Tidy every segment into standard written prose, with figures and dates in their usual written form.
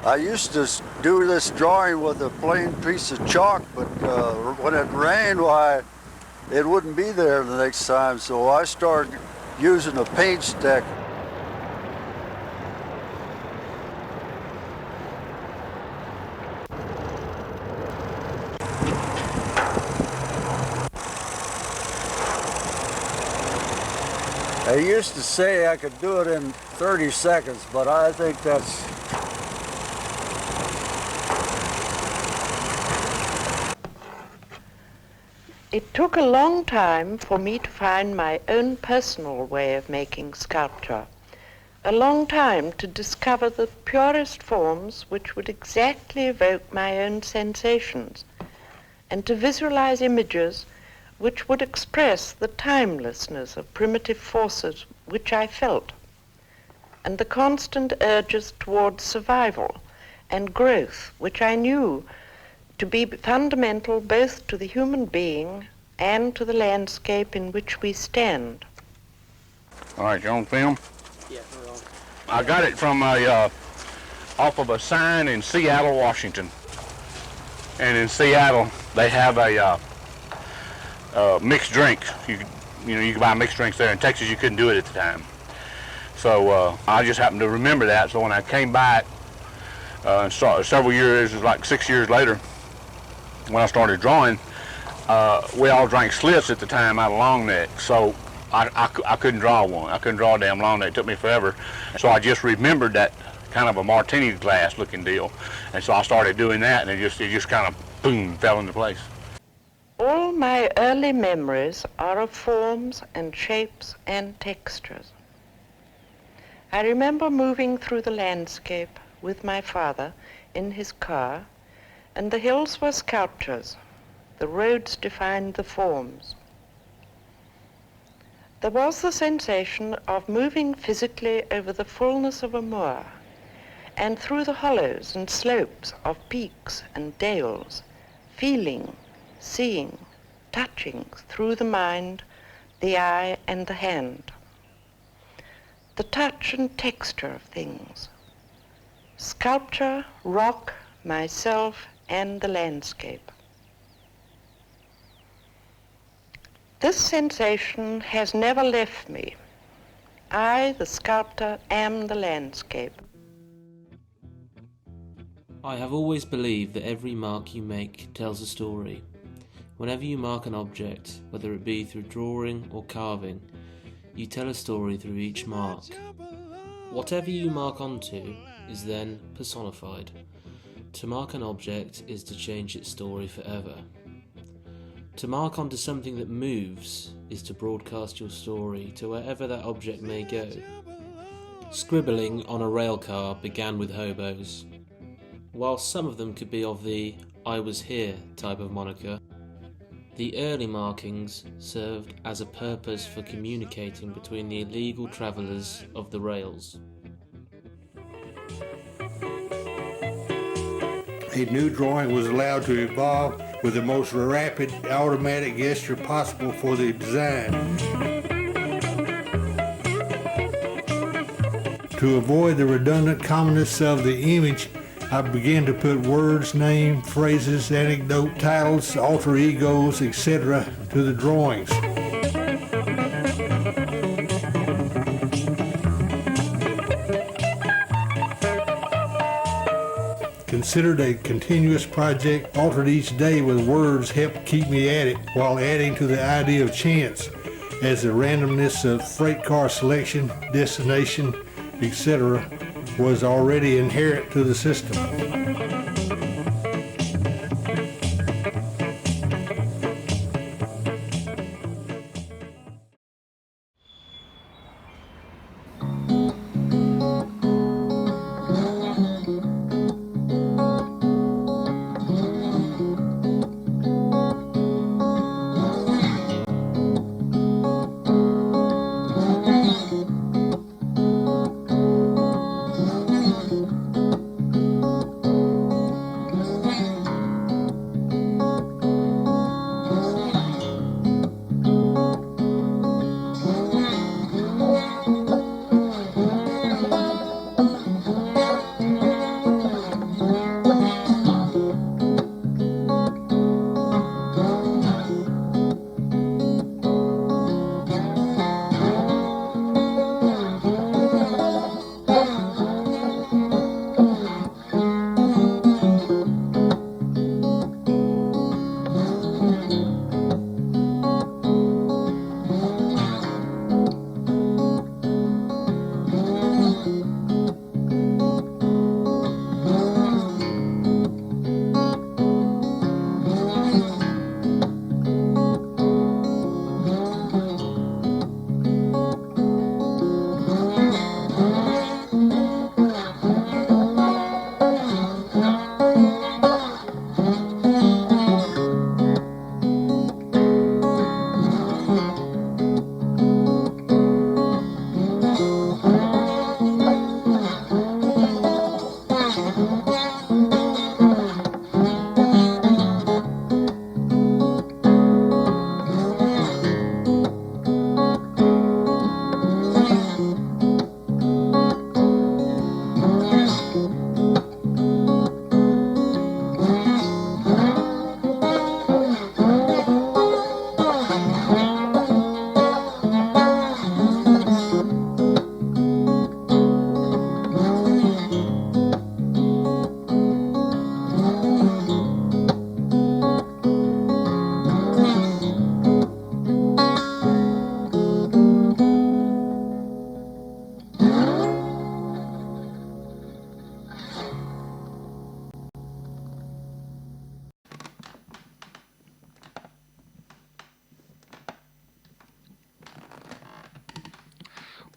I used to do this drawing with a plain piece of chalk, but when it rained, why, it wouldn't be there the next time, so I started using a paint stick. I used to say I could do it in 30 seconds, but I think that's... It took a long time for me to find my own personal way of making sculpture, a long time to discover the purest forms which would exactly evoke my own sensations, and to visualize images which would express the timelessness of primitive forces which I felt, and the constant urges towards survival and growth which I knew to be fundamental both to the human being and to the landscape in which we stand. All right, you on film? Yeah, we're on. I got it from off of a sign in Seattle, Washington. And in Seattle, they have a mixed drink. You can buy mixed drinks there. In Texas, you couldn't do it at the time. So I just happened to remember that. So when I came back, several years, like 6 years later, when I started drawing, we all drank Schlitz at the time out of long neck. So I couldn't draw one. I couldn't draw a damn long neck. It took me forever. So I just remembered that kind of a martini glass looking deal. And so I started doing that, and it just kind of, boom, fell into place. All my early memories are of forms and shapes and textures. I remember moving through the landscape with my father in his car, and the hills were sculptures. The roads defined the forms. There was the sensation of moving physically over the fullness of a moor and through the hollows and slopes of peaks and dales, feeling, seeing, touching through the mind, the eye, and the hand. The touch and texture of things. Sculpture, rock, myself, and the landscape. This sensation has never left me. I, the sculptor, am the landscape. I have always believed that every mark you make tells a story. Whenever you mark an object, whether it be through drawing or carving, you tell a story through each mark. Whatever you mark onto is then personified. To mark an object is to change its story forever. To mark onto something that moves is to broadcast your story to wherever that object may go. Scribbling on a railcar began with hobos. While some of them could be of the "I was here" type of moniker, the early markings served as a purpose for communicating between the illegal travellers of the rails. A new drawing was allowed to evolve with the most rapid automatic gesture possible for the design. To avoid the redundant commonness of the image, I began to put words, name, phrases, anecdote, titles, alter egos, etc. to the drawings. Considered a continuous project, altered each day with words helped keep me at it while adding to the idea of chance, as the randomness of freight car selection, destination, etc. was already inherent to the system.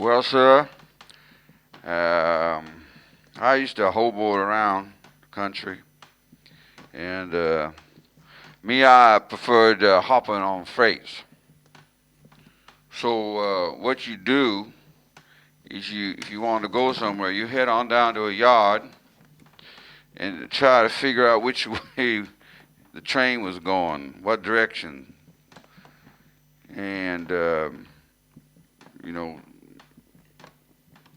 Well, sir, I used to hobo around the country, and I preferred hopping on freights. So what you do is if you want to go somewhere, you head on down to a yard and try to figure out which way the train was going, what direction, and you know,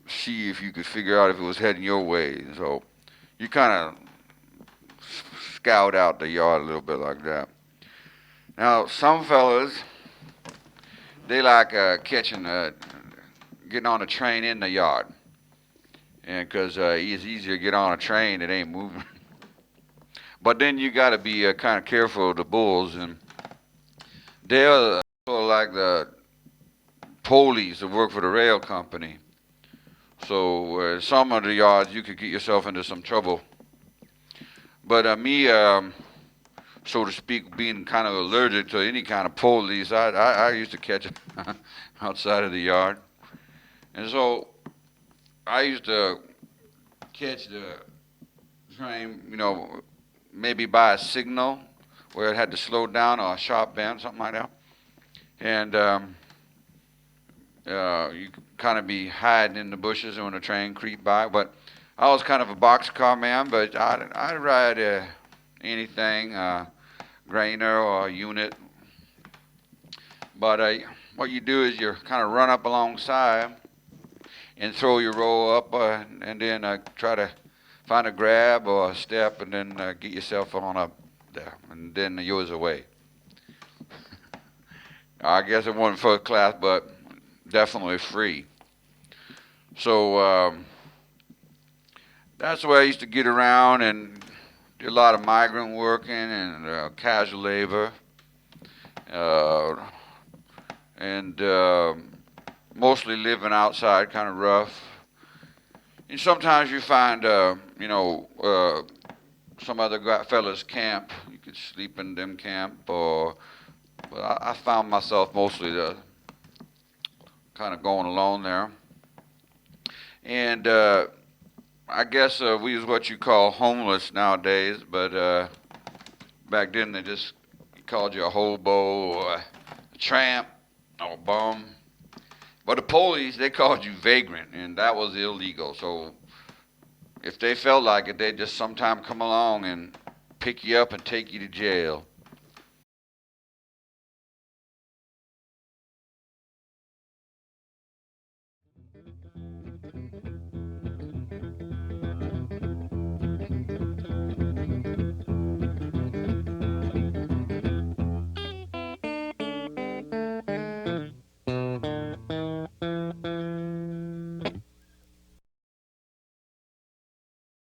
see if you could figure out if it was heading your way. So you kind of scout out the yard a little bit like that. Now, some fellas, they like getting on a train in the yard, and because it's easier to get on a train that ain't moving. But then you got to be kind of careful of the bulls, and they're sort of like the police that work for the rail company. So some of the yards you could get yourself into some trouble. But so to speak, being kind of allergic to any kind of police, I used to catch it outside of the yard. And so I used to catch the train, maybe by a signal where it had to slow down or a sharp bend, something like that. And you kind of be hiding in the bushes when the train creep by. But I was kind of a boxcar man, but I'd ride anything, grainer or unit. But what you do is you kind of run up alongside and throw your roll up, and then try to find a grab or a step, and then get yourself on up there, and then yours away. I guess it wasn't first class, but definitely free. So that's the way I used to get around and do a lot of migrant working and casual labor, and mostly living outside, kind of rough. And sometimes you find, some other fellas camp. You could sleep in them camp, but I found myself mostly kind of going alone there. And I guess we was what you call homeless nowadays, but back then they just called you a hobo or a tramp or a bum. But the police, they called you vagrant, and that was illegal. So if they felt like it, they'd just sometime come along and pick you up and take you to jail.